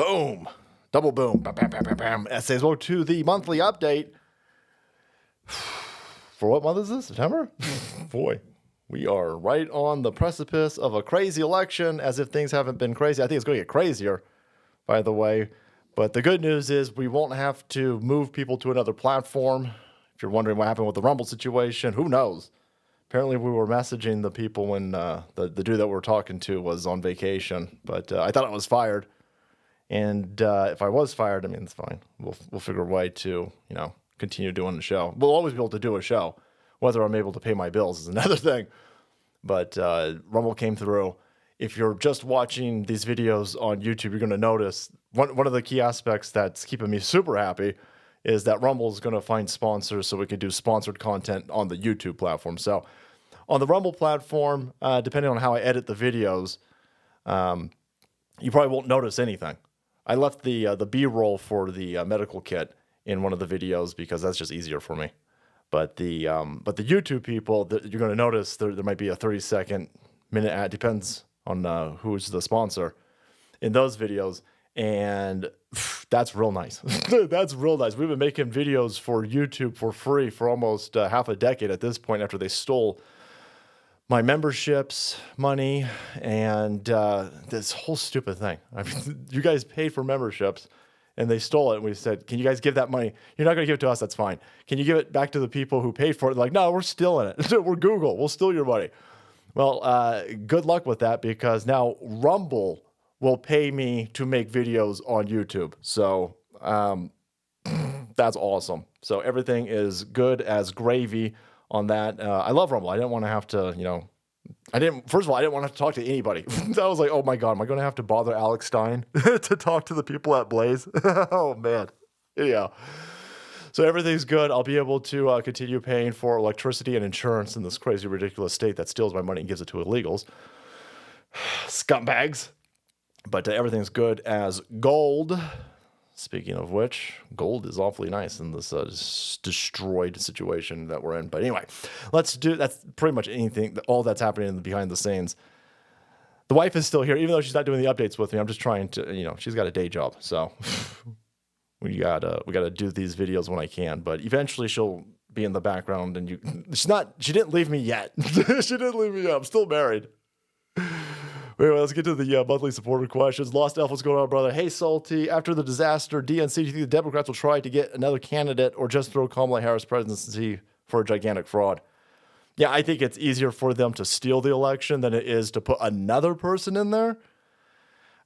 Boom. Double boom. Bam, bam, bam, bam, bam. Essays. Well, to the monthly update. For what month is this? September? Boy, we are right on the precipice of a crazy election, as if things haven't been crazy. I think it's going to get crazier, by the way. But the good news is we won't have to move people to another platform. If you're wondering what happened with the Rumble situation, who knows? Apparently we were messaging the people when the dude that we were talking to was on vacation. But I thought I was fired. And if I was fired, I mean, it's fine. We'll figure a way to, continue doing the show. We'll always be able to do a show. Whether I'm able to pay my bills is another thing. But Rumble came through. If you're just watching these videos on YouTube, you're going to notice one of the key aspects that's keeping me super happy is that Rumble is going to find sponsors so we can do sponsored content on the YouTube platform. So on the Rumble platform, depending on how I edit the videos, you probably won't notice anything. I left the B-roll for the medical kit in one of the videos because that's just easier for me. But the YouTube people, you're going to notice there might be a 30-second minute ad. Depends on who's the sponsor in those videos. And that's real nice. That's real nice. We've been making videos for YouTube for free for almost half a decade at this point after they stole my memberships money and this whole stupid thing. I mean, you guys paid for memberships and they stole it. And we said, can you guys give that money? You're not going to give it to us. That's fine. Can you give it back to the people who paid for it? They're like, no, we're still in it. We're Google. We'll steal your money. Well, good luck with that because now Rumble will pay me to make videos on YouTube. So that's awesome. So everything is good as gravy on that. I love Rumble. I didn't want to have to, first of all, I didn't want to have to talk to anybody. I was like, oh my God, am I going to have to bother Alex Stein to talk to the people at Blaze? Oh man. Yeah. So everything's good. I'll be able to continue paying for electricity and insurance in this crazy, ridiculous state that steals my money and gives it to illegals. Scumbags. But everything's good as gold. Speaking of which, gold is awfully nice in this destroyed situation that we're in. But anyway, that's pretty much all that's happening in behind the scenes. The wife is still here, even though she's not doing the updates with me. I'm just trying to, she's got a day job. So we gotta do these videos when I can. But eventually she'll be in the background and she didn't leave me yet. She didn't leave me yet. I'm still married. Anyway, let's get to the monthly supporter questions. Lost Elf, what's going on, brother? Hey, Salty. After the disaster, DNC, do you think the Democrats will try to get another candidate or just throw Kamala Harris presidency for a gigantic fraud? Yeah, I think it's easier for them to steal the election than it is to put another person in there.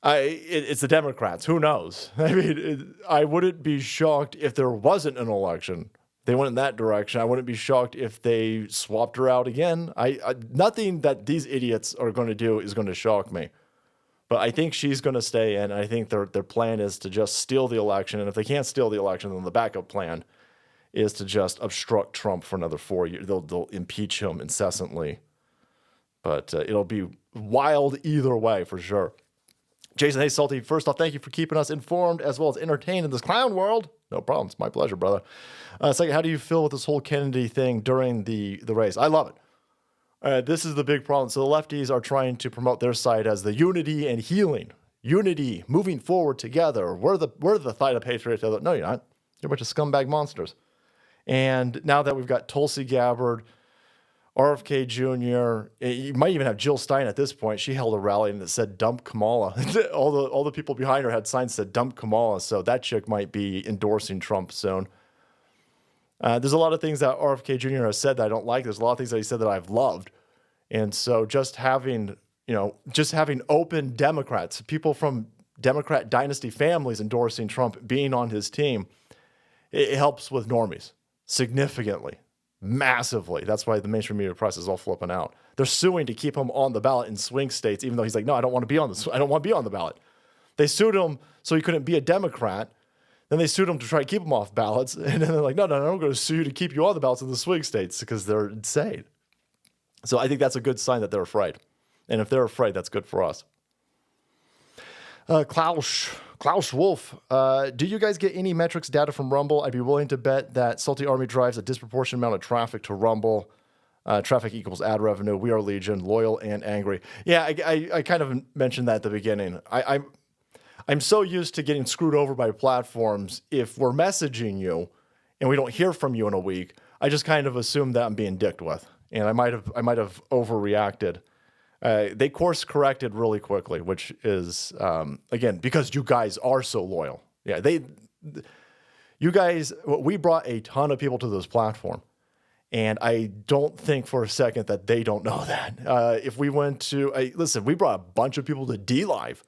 It's the Democrats. Who knows? I mean, I wouldn't be shocked if there wasn't an election. They went in that direction. I wouldn't be shocked if they swapped her out again. Nothing that these idiots are going to do is going to shock me. But I think she's going to stay in. I think their plan is to just steal the election. And if they can't steal the election, then the backup plan is to just obstruct Trump for another 4 years. They'll impeach him incessantly. But it'll be wild either way for sure. Jason, hey, Salty. First off, thank you for keeping us informed as well as entertained in this clown world. No problem. It's my pleasure, brother. Second, how do you feel with this whole Kennedy thing during the race? I love it. This is the big problem. So the lefties are trying to promote their side as the unity and healing. Unity, moving forward together. We're the side of patriots. No, you're not. You're a bunch of scumbag monsters. And now that we've got Tulsi Gabbard, RFK Jr., you might even have Jill Stein at this point. She held a rally and it said dump Kamala. all the people behind her had signs that said dump Kamala. So that chick might be endorsing Trump soon. There's a lot of things that RFK Jr. has said that I don't like. There's a lot of things that he said that I've loved. And so just having open Democrats, people from Democrat dynasty families endorsing Trump, being on his team, it helps with normies significantly. Massively. That's why the mainstream media press is all flipping out. They're suing to keep him on the ballot in swing states, even though he's like, no, I don't want to be on this. I don't want to be on the ballot. They sued him so he couldn't be a Democrat. Then they sued him to try to keep him off ballots. And then they're like, no, I'm going to sue you to keep you on the ballots in the swing states because they're insane. So I think that's a good sign that they're afraid. And if they're afraid, that's good for us. Klaus Wolf, do you guys get any metrics data from Rumble? I'd be willing to bet that Salty Army drives a disproportionate amount of traffic to Rumble. Traffic equals ad revenue. We are Legion, loyal and angry. Yeah, I kind of mentioned that at the beginning. I'm so used to getting screwed over by platforms. If we're messaging you and we don't hear from you in a week, I just kind of assume that I'm being dicked with, and I might have overreacted. They course corrected really quickly, which is again because you guys are so loyal. Yeah, you guys, we brought a ton of people to this platform, and I don't think for a second that they don't know that. If we went to listen, we brought a bunch of people to D-Live.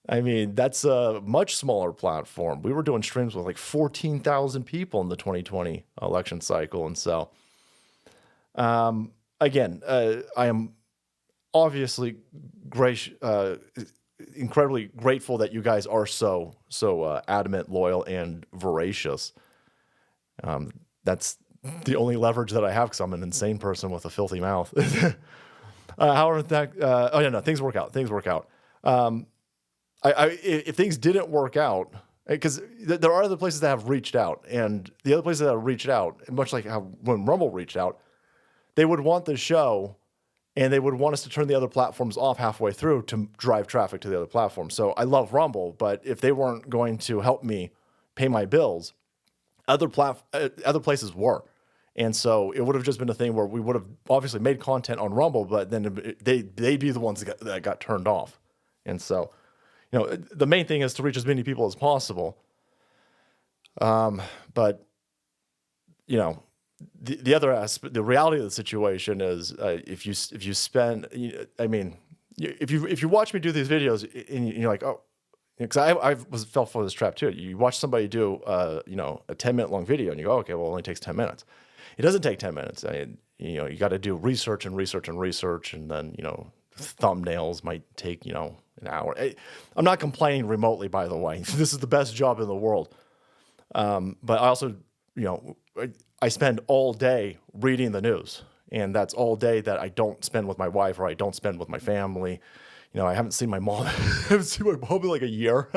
I mean, that's a much smaller platform. We were doing streams with like 14,000 people in the 2020 election cycle. And so, again, I am obviously incredibly grateful that you guys are so adamant, loyal, and voracious. That's the only leverage that I have because I'm an insane person with a filthy mouth. However, things work out. Things work out. If things didn't work out, because there are other places that have reached out, and the other places that have reached out, much like how when Rumble reached out, they would want the show, and they would want us to turn the other platforms off halfway through to drive traffic to the other platforms. So I love Rumble, but if they weren't going to help me pay my bills, other places were. And so it would have just been a thing where we would have obviously made content on Rumble, but then they'd be the ones that got turned off. And so, the main thing is to reach as many people as possible. But, the other aspect, the reality of the situation is if you spend, if you watch me do these videos and you're like, oh, because I fell for this trap too. You watch somebody do, a 10-minute long video and you go, okay, well, it only takes 10 minutes. It doesn't take 10 minutes. You got to do research, and then, thumbnails might take, an hour. I'm not complaining remotely, by the way. This is the best job in the world. But I also, I spend all day reading the news, and that's all day that I don't spend with my wife or I don't spend with my family. I haven't seen my mom. I haven't seen my mom in like a year.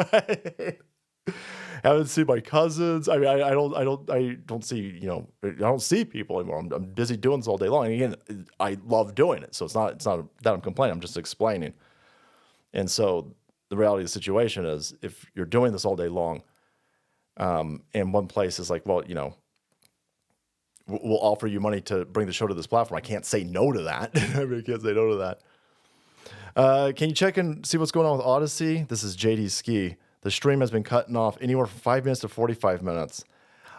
I haven't seen my cousins. I mean, I don't see, I don't see people anymore. I'm busy doing this all day long. And again, I love doing it. So it's not that I'm complaining. I'm just explaining. And so the reality of the situation is if you're doing this all day long, and one place is like, well, we'll offer you money to bring the show to this platform. I can't say no to that. I can't say no to that. Can you check and see what's going on with Odyssey? This is JD Ski. The stream has been cutting off anywhere from 5 minutes to 45 minutes.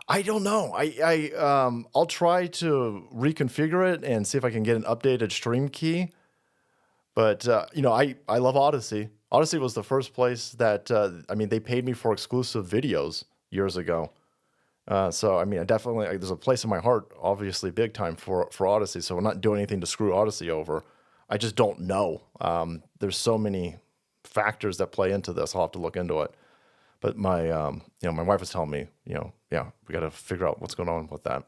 I don't know. I'll try to reconfigure it and see if I can get an updated stream key. But, I love Odyssey. Odyssey was the first place that, they paid me for exclusive videos years ago. So, I definitely, there's a place in my heart, obviously big time for Odyssey. So we're not doing anything to screw Odyssey over. I just don't know. There's so many factors that play into this. I'll have to look into it. But my wife was telling me, we got to figure out what's going on with that.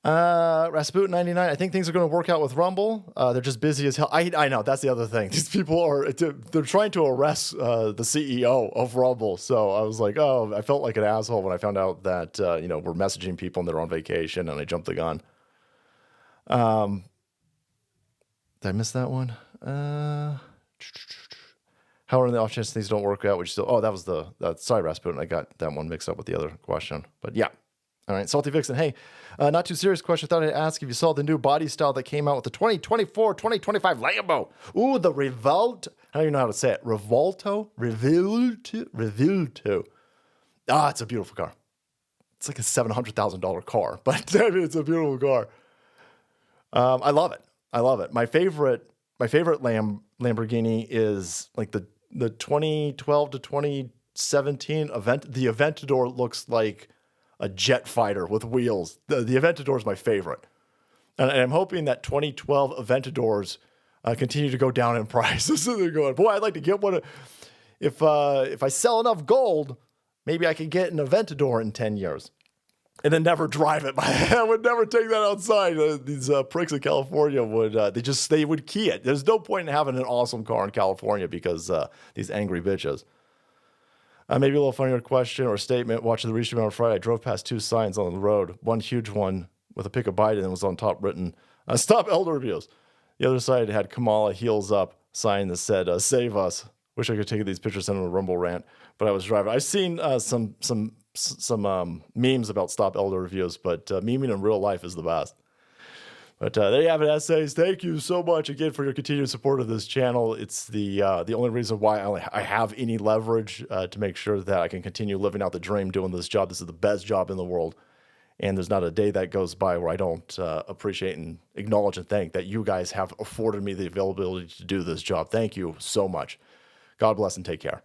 Rasputin 99. I think things are going to work out with Rumble. They're just busy as hell. I know that's the other thing. These people they're trying to arrest the CEO of Rumble. So I was like, oh, I felt like an asshole when I found out that we're messaging people and they're on vacation, and I jumped the gun. Did I miss that one? How are the off chance things don't work out? That was sorry, Rasputin. I got that one mixed up with the other question. But yeah. All right. Salty Vixen. Hey, not too serious question. Thought I'd ask if you saw the new body style that came out with the 2024, 2025 Lambo. Ooh, the Revolt. I don't even know how to say it. Revolto? Revilto. Ah, it's a beautiful car. It's like a $700,000 car, but it's a beautiful car. I love it. My favorite Lamborghini is like the 2012 to 2017 event. The Aventador looks like a jet fighter with wheels. The Aventador is my favorite. And I'm hoping that 2012 Aventadors continue to go down in price. So they're going, boy, I'd like to get one. If I sell enough gold, maybe I could get an Aventador in 10 years. And then never drive it. I would never take that outside. These pricks in California they would key it. There's no point in having an awesome car in California because these angry bitches. Maybe a little funnier question or statement. Watching the Reach on Friday, I drove past two signs on the road. One huge one with a pic of Biden and was on top written, "Stop elder abuse." The other side had Kamala heels up sign that said, save us. Wish I could take these pictures and a Rumble rant, but I was driving. I've seen some memes about Stop Elder Reviews, but memeing in real life is the best. But there you have it, essays. Thank you so much again for your continued support of this channel. It's the only reason why I have any leverage to make sure that I can continue living out the dream doing this job. This is the best job in the world. And there's not a day that goes by where I don't appreciate and acknowledge and thank that you guys have afforded me the availability to do this job. Thank you so much. God bless and take care.